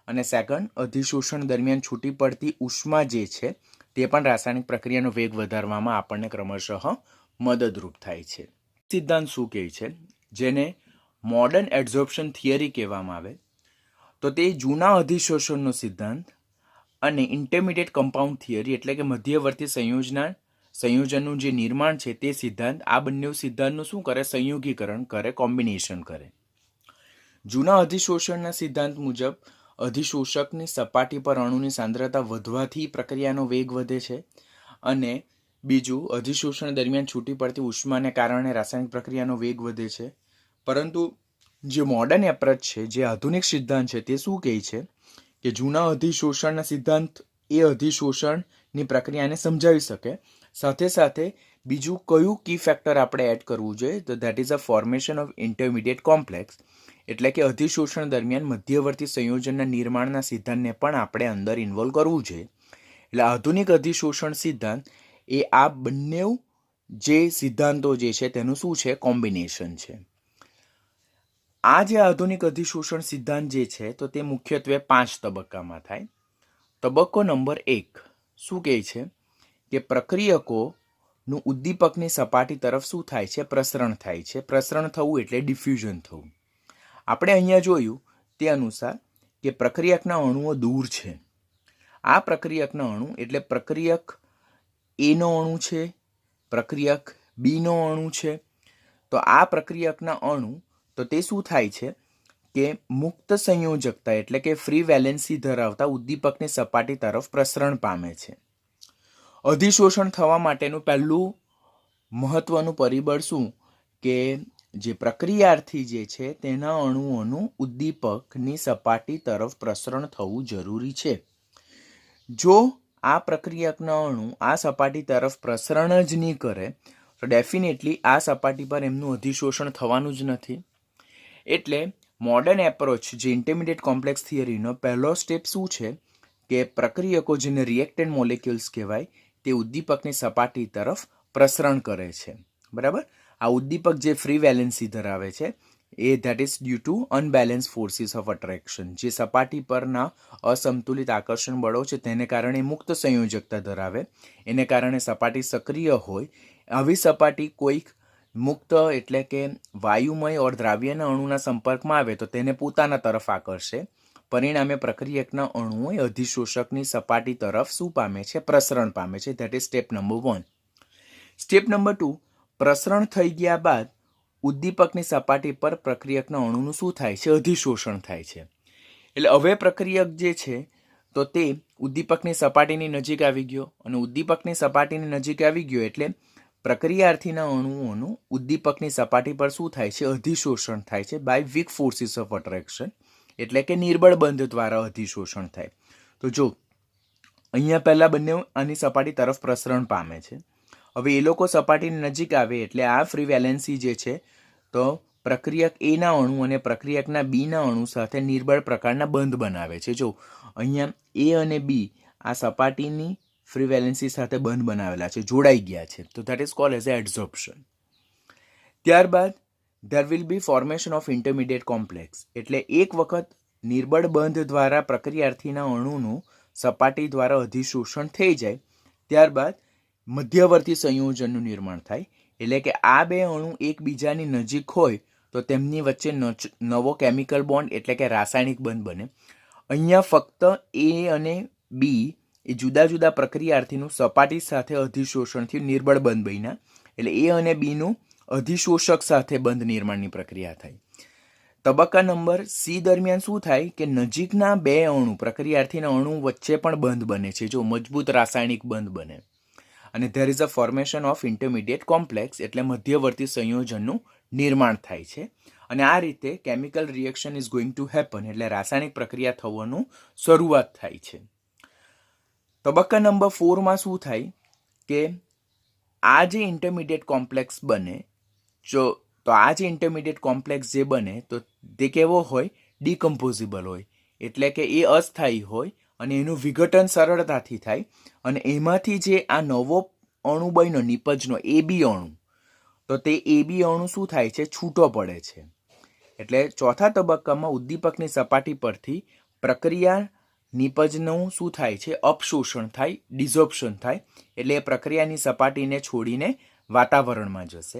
અને સેકન્ડ અધિશોષણ દરમિયાન છૂટી પડતી ઉષ્મા જે છે તે પણ રાસાયણિક પ્રક્રિયાનો વેગ વધારવામાં આપણને ક્રમશઃ મદદરૂપ થાય છે. સિદ્ધાંત શું કહે છે, જેને મોડર્ન એડઝોર્પ્શન થિયરી કહેવામાં આવે, તો તે જૂના અધિશોષણનો સિદ્ધાંત અને ઇન્ટરમીડિયેટ કમ્પાઉન્ડ થિયરી એટલે કે મધ્યવર્તી સંયોજનનું જે નિર્માણ છે તે સિદ્ધાંત, આ બંને સિદ્ધાંતનું શું કરે, સંયોગીકરણ કરે, કોમ્બિનેશન કરે. જૂના અધિશોષણના સિદ્ધાંત મુજબ અધિશોષકની સપાટી પર અણુની સાંદ્રતા વધવાથી પ્રક્રિયાનો વેગ વધે છે, અને બીજું અધિશોષણ દરમિયાન છૂટી પડતી ઉષ્માને કારણે રાસાયણિક પ્રક્રિયાનો વેગ વધે છે. પરંતુ જે મોડર્ન એપ્રોચ છે, જે આધુનિક સિદ્ધાંત છે, તે શું કહે છે કે જૂના અધિશોષણના સિદ્ધાંત એ અધિશોષણની પ્રક્રિયાને સમજાવી શકે, સાથે સાથે બીજું કયું કી ફેક્ટર આપણે એડ કરવું જોઈએ, તો that is a formation of intermediate complex, એટલે કે અધિશોષણ દરમિયાન મધ્યવર્તી સંયોજનના નિર્માણના સિદ્ધાંતને પણ આપણે અંદર ઇન્વોલ્વ કરવું જોઈએ. એટલે આધુનિક અધિશોષણ સિદ્ધાંત એ આ બંને જે સિદ્ધાંતો જે છે તેનું શું છે, કોમ્બિનેશન છે. આ જે આધુનિક અધિશોષણ સિદ્ધાંત જે છે તો તે મુખ્યત્વે 5 તબક્કામાં થાય. તબક્કો નંબર 1 શું કહે છે કે પ્રક્રિયકોનું ઉદ્દીપકની સપાટી તરફ શું થાય છે, પ્રસરણ થાય છે. પ્રસરણ થવું એટલે ડિફ્યુઝન થવું. આપણે અહીંયા જોયું તે અનુસાર કે પ્રક્રિયકના અણુઓ દૂર છે. આ પ્રક્રિયકના અણુ એટલે પ્રક્રિયક એનો અણુ છે, પ્રક્રિયક બીનો અણુ છે. તો આ પ્રક્રિયકના અણુ તો તે શું થાય છે કે મુક્ત સંયોજકતા એટલે કે ફ્રી વેલેન્સી ધરાવતા ઉદ્દીપકની સપાટી તરફ પ્રસરણ પામે છે. અધિશોષણ થવા માટેનું પહેલું મહત્વનું પરિબળ શું કે જે પ્રક્રિયાર્થી જે છે તેના અણુઓનું ઉદ્દીપકની સપાટી તરફ પ્રસરણ થવું જરૂરી છે. જો આ પ્રક્રિયકના અણુ આ સપાટી તરફ પ્રસરણ જ નહીં કરે તો ડેફિનેટલી આ સપાટી પર એમનું અધિશોષણ થવાનું જ નથી. એટલે મોડર્ન એપ્રોચ જે ઇન્ટરમીડિયેટ કોમ્પ્લેક્સ થિયરીનો પહેલો સ્ટેપ શું છે કે પ્રક્રિયકો જેને રિએક્ટન્ટ મોલેક્યુલ્સ કહેવાય તે ઉદ્દીપકની સપાટી તરફ પ્રસરણ કરે છે. બરાબર. આ ઉદ્દીપક જે ફ્રી વેલેન્સી ધરાવે છે એ that is due to unbalance forces of attraction, જે સપાટી પરના અસંતુલિત આકર્ષણ બળો છે તેને કારણે મુક્ત સંયોજકતા ધરાવે, એને કારણે સપાટી સક્રિય હોય. આવી સપાટી કોઈક મુક્ત એટલે કે વાયુમય ઓર દ્રાવ્યના અણુના સંપર્કમાં આવે તો તેને પોતાના તરફ આકર્ષે. પરિણામે પ્રક્રિયકના અણુઓ અધિશોષકની સપાટી તરફ શું પામે છે, પ્રસરણ પામે છે. That is step number 1. Step number 2, પ્રસરણ થઈ ગયા બાદ ઉદ્દીપકની સપાટી પર પ્રક્રિયકના અણુનું શું થાય છે, અધિશોષણ થાય છે. એટલે હવે પ્રક્રિયક જે છે તો તે ઉદ્દીપકની સપાટીની નજીક આવી ગયો, અને ઉદ્દીપકની સપાટીની નજીક આવી ગયો એટલે પ્રક્રિયાર્થીના અણુઓનું ઉદ્દીપકની સપાટી પર શું થાય છે, અધિશોષણ થાય છે by weak forces of attraction, એટલે કે નિર્બળ બંધ દ્વારા અધિશોષણ થાય. તો જો અહીંયા પહેલા બંને આની સપાટી તરફ પ્રસરણ પામે છે. હવે એ લોકો સપાટીની નજીક આવે એટલે આ ફ્રી વેલેન્સી જે છે તો પ્રક્રિયક એના અણુ અને પ્રક્રિયકના બીના અણુ સાથે નિર્બળ પ્રકારના બંધ બનાવે છે. જો અહીંયા એ અને બી આ સપાટીની ફ્રી વેલેન્સી સાથે બંધ બનાવેલા છે, જોડાઈ ગયા છે. તો that is called as a adsorption. ત્યારબાદ there will be formation of intermediate complex, એટલે એક વખત નિર્બળ બંધ દ્વારા પ્રક્રિયાર્થીના અણુનું સપાટી દ્વારા અધિશોષણ થઈ જાય ત્યારબાદ મધ્યવર્તી સંયોજનનું નિર્માણ થાય. એટલે કે આ બે અણુ એકબીજાની નજીક હોય તો તેમની વચ્ચે નવો કેમિકલ બોન્ડ એટલે કે રાસાયણિક બંધ બને. અહીંયા ફક્ત એ અને બી એ જુદા જુદા પ્રક્રિયાર્થીનું સપાટી સાથે અધિશોષણથી નિર્બળ બંધ બન્યા, એટલે એ અને બીનું અધિશોષક સાથે બંધ નિર્માણની પ્રક્રિયા થાય. તબક્કા નંબર સી દરમિયાન શું થાય કે નજીકના બે અણુ પ્રક્રિયાર્થીના અણુ વચ્ચે પણ બંધ બને છે, જો મજબૂત રાસાયણિક બંધ બને, અને there is a formation of intermediate complex એટલે મધ્યવર્તી સંયોજનનું નિર્માણ થાય છે. અને આ રીતે chemical reaction is going to happen એટલે રાસાયણિક પ્રક્રિયા થવાનું શરૂઆત થાય છે. તબક્કા નંબર 4માં શું થાય કે આ જે ઇન્ટરમીડિયેટ કોમ્પ્લેક્સ બને તો આ જે ઇન્ટરમીડિયેટ કોમ્પ્લેક્સ જે બને તો તે કેવો હોય, ડિકમ્પોઝિબલ હોય, એટલે કે એ અસ્થાયી હોય અને એનું વિઘટન સરળતાથી થાય, અને એમાંથી જે આ નવો અણુ બન્યો નિપજનો એબી અણુ, તો તે એબી અણુ શું થાય છે, છૂટો પડે છે. એટલે ચોથા તબક્કામાં ઉદ્દીપકની સપાટી પરથી પ્રક્રિયા નિપજનું શું થાય છે? અપશોષણ થાય, ડિઝોર્પ્શન થાય. એટલે એ પ્રક્રિયાની સપાટીને છોડીને વાતાવરણમાં જશે.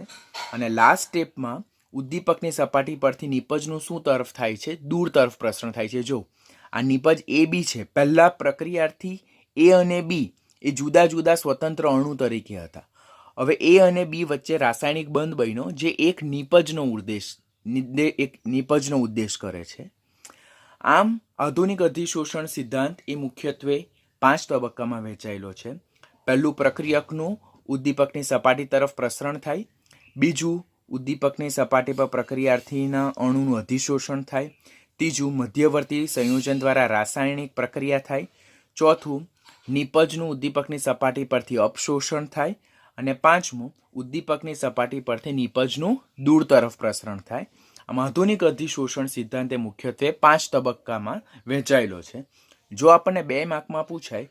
અને લાસ્ટ સ્ટેપમાં ઉદ્દીપકની સપાટી પરથી નિપજનું શું તરફ થાય છે? દૂર તરફ પ્રસરણ થાય છે. જો આ નિપજ એ બી છે, પહેલા પ્રક્રિયાથી એ અને બી એ જુદા જુદા સ્વતંત્ર અણુ તરીકે હતા. હવે એ અને બી વચ્ચે રાસાયણિક બંધ બન્યો જે એક નિપજનો ઉદ્દેશ કરે છે. આમ આધુનિક અધિશોષણ સિદ્ધાંત એ મુખ્યત્વે 5 તબક્કામાં વહેંચાયેલો છે. પહેલું, પ્રક્રિયકનું ઉદ્દીપકની સપાટી તરફ પ્રસરણ થાય. બીજું, ઉદ્દીપકની સપાટી પર પ્રક્રિયાર્થીના અણુનું અધિશોષણ થાય. ત્રીજું, મધ્યવર્તી સંયોજન દ્વારા રાસાયણિક પ્રક્રિયા થાય. ચોથું, નિપજનું ઉદ્દીપકની સપાટી પરથી અપશોષણ થાય. અને પાંચમું, ઉદ્દીપકની સપાટી પરથી નિપજનું દૂર તરફ પ્રસરણ થાય. આમ આધુનિક અધિશોષણ સિદ્ધાંત એ મુખ્યત્વે 5 તબક્કામાં વહેંચાયેલો છે. જો આપણને 2 માર્કમાં પૂછાય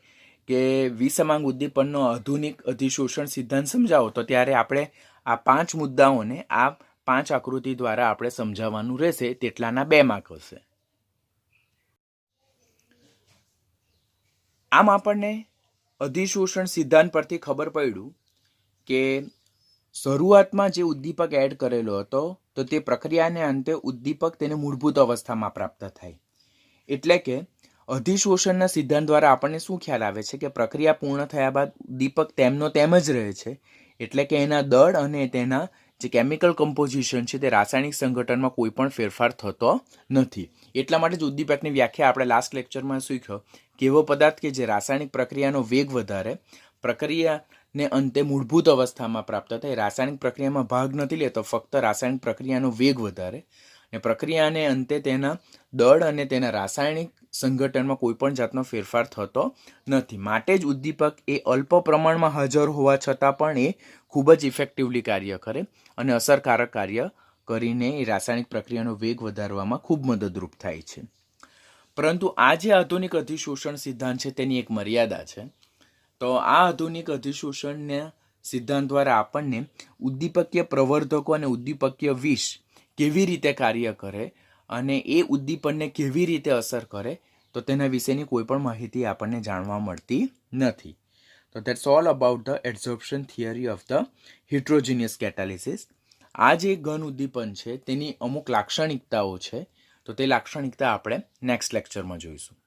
કે વિસમાંગ ઉદ્દીપનનો આધુનિક અધિશોષણ સિદ્ધાંત સમજાવો, તો ત્યારે આપણે આ 5 મુદ્દાઓને આ 5 આકૃતિ દ્વારા આપણે સમજાવવાનું રહેશે. તેટલાના 2 માર્ક હશે. આમ આપણને અધિશોષણ સિદ્ધાંત પરથી ખબર પડ્યું કે શરૂઆતમાં જે ઉદ્દીપક એડ કરેલો હતો તો તે પ્રક્રિયાને અંતે ઉદ્દીપક તેને મૂળભૂત અવસ્થામાં પ્રાપ્ત થાય. એટલે કે અધિશોષણના સિદ્ધાંત દ્વારા આપણને શું ખ્યાલ આવે છે કે પ્રક્રિયા પૂર્ણ થયા બાદ ઉદ્દીપક તેમનો તેમ જ રહે છે. એટલે કે એના દળ અને તેના જે કેમિકલ કમ્પોઝિશન છે તે રાસાયણિક સંગઠનમાં કોઈ પણ ફેરફાર થતો નથી. એટલા માટે જ ઉદ્દીપકની વ્યાખ્યા આપણે લાસ્ટ લેક્ચરમાં શીખ્યો કે એવો પદાર્થ કે જે રાસાયણિક પ્રક્રિયાનો વેગ વધારે, પ્રક્રિયાને અંતે મૂળભૂત અવસ્થામાં પ્રાપ્ત થાય, રાસાયણિક પ્રક્રિયામાં ભાગ નથી લેતો, ફક્ત રાસાયણિક પ્રક્રિયાનો વેગ વધારે અને પ્રક્રિયાને અંતે તેના દળ અને તેના રાસાયણિક સંગઠનમાં કોઈ પણ જાતનો ફેરફાર થતો નથી. માટે જ ઉદ્દીપક એ અલ્પ પ્રમાણમાં હાજર હોવા છતાં પણ એ ખૂબ જ ઇફેક્ટિવલી કાર્ય કરે અને અસરકારક કાર્ય કરીને એ રાસાયણિક પ્રક્રિયાનો વેગ વધારવામાં ખૂબ મદદરૂપ થાય છે. પરંતુ આ જે આધુનિક અધિશોષણ સિદ્ધાંત છે તેની એક મર્યાદા છે. તો આ આધુનિક અધિશોષણના સિદ્ધાંત દ્વારા આપણને ઉદ્દીપકીય પ્રવર્ધકો અને ઉદ્દીપકીય વિષ કેવી રીતે કાર્ય કરે અને એ ઉદ્દીપનને કેવી રીતે અસર કરે તો તેના વિશેની કોઈ પણ માહિતી આપણને જાણવા મળતી નથી. તો that's all about the adsorption theory of the heterogeneous catalysis. આ જે ઘન ઉદ્દીપન છે તેની અમુક લાક્ષણિકતાઓ છે, તો તે લાક્ષણિકતા આપણે નેક્સ્ટ લેક્ચરમાં જોઈશું.